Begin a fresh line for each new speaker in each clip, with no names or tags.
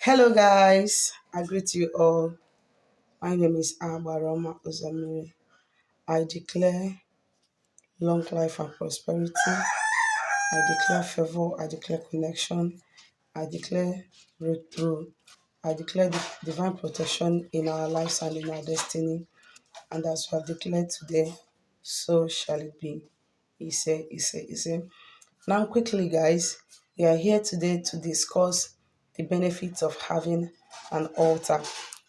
Hello, guys. I greet you all. My name is Abaroma Ozamiri. I declare long life and prosperity. I declare favor. I declare connection. I declare breakthrough. I declare divine protection in our lives and in our destiny. And as we have declared today, so shall it be. He said. Now, quickly, guys, we are here today to discuss the benefits of having an altar,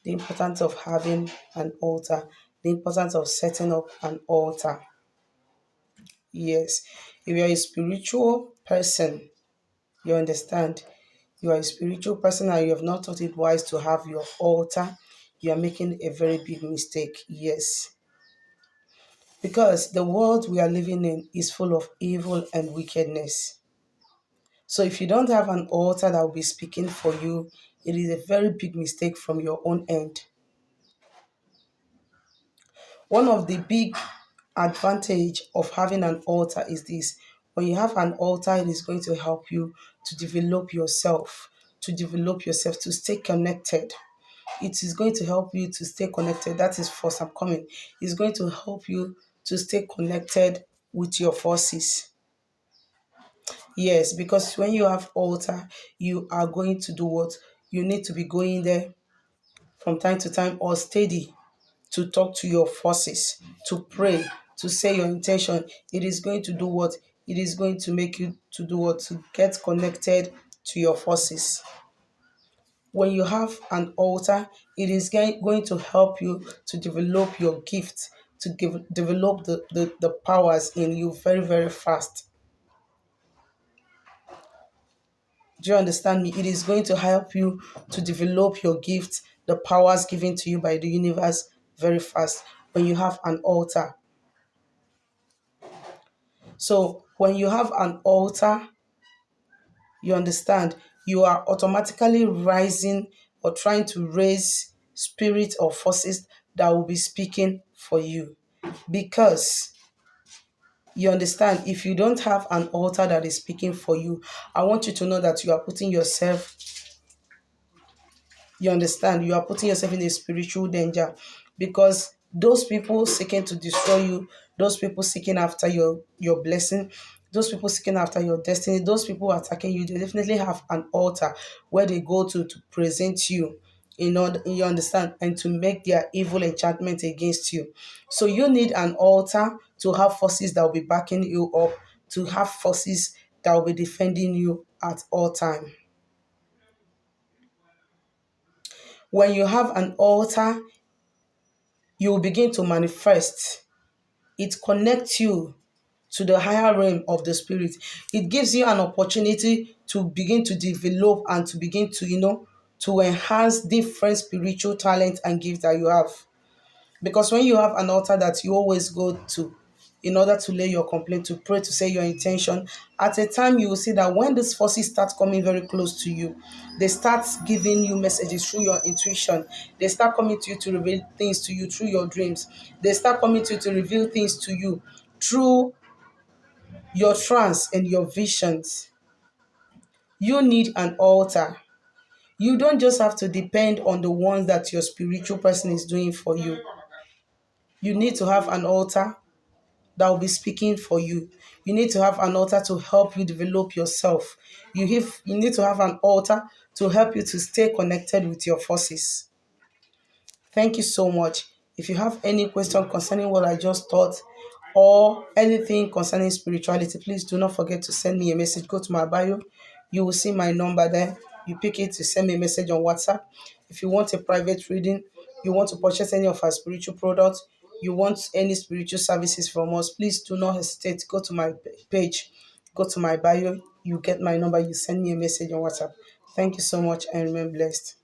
the importance of having an altar, the importance of setting up an altar. Yes, if you're a spiritual person, you understand. You are a spiritual person and you have not thought it wise to have your altar, you are making a very big mistake. Yes, because the world we are living in is full of evil and wickedness. So if you don't have an altar that will be speaking for you, it is a very big mistake from your own end. One of the big advantage of having an altar is this. When you have an altar, it is going to help you to develop yourself, to stay connected. It is going to help you to stay connected. That is for some coming. It's going to help you to stay connected with your forces. Yes, because when you have altar, you are going to do what? You need to be going there from time to time or steady to talk to your forces, to pray, to say your intention. It is going to do what? It is going to make you to do what? To get connected to your forces. When you have an altar, it is going to help you to develop your gift, to develop the powers in you very, very fast. Do you understand me? It is going to help you to develop your gift, the powers given to you by the universe very fast when you have an altar. So when you have an altar, you understand, you are automatically rising or trying to raise spirits or forces that will be speaking for you. Because you understand, if you don't have an altar that is speaking for you, I want you to know that you are putting yourself, you understand, you are putting yourself in a spiritual danger because those people seeking to destroy you, those people seeking after your blessing, those people seeking after your destiny, those people attacking you, they definitely have an altar where they go to present you in order, you understand, and to make their evil enchantment against you. So you need an altar to have forces that will be backing you up, to have forces that will be defending you at all time. When you have an altar, you will begin to manifest. It connects you to the higher realm of the spirit. It gives you an opportunity to begin to develop and to begin to, to enhance different spiritual talent and gifts that you have. Because when you have an altar that you always go to in order to lay your complaint, to pray, to say your intention, at a time you will see that when these forces start coming very close to you, they start giving you messages through your intuition. They start coming to you to reveal things to you through your dreams. They start coming to you to reveal things to you through your trance and your visions. You need an altar. You don't just have to depend on the ones that your spiritual person is doing for you. You need to have an altar that will be speaking for you. You need to have an altar to help you develop yourself. You need to have an altar to help you to stay connected with your forces. Thank you so much. If you have any question concerning what I just taught or anything concerning spirituality, please do not forget to send me a message. Go to my bio. You will see my number there. You pick it to send me a message on WhatsApp. If you want a private reading, you want to purchase any of our spiritual products, you want any spiritual services from us, please do not hesitate. Go to my page, go to my bio. You get my number. You send me a message on WhatsApp. Thank you so much and remain blessed.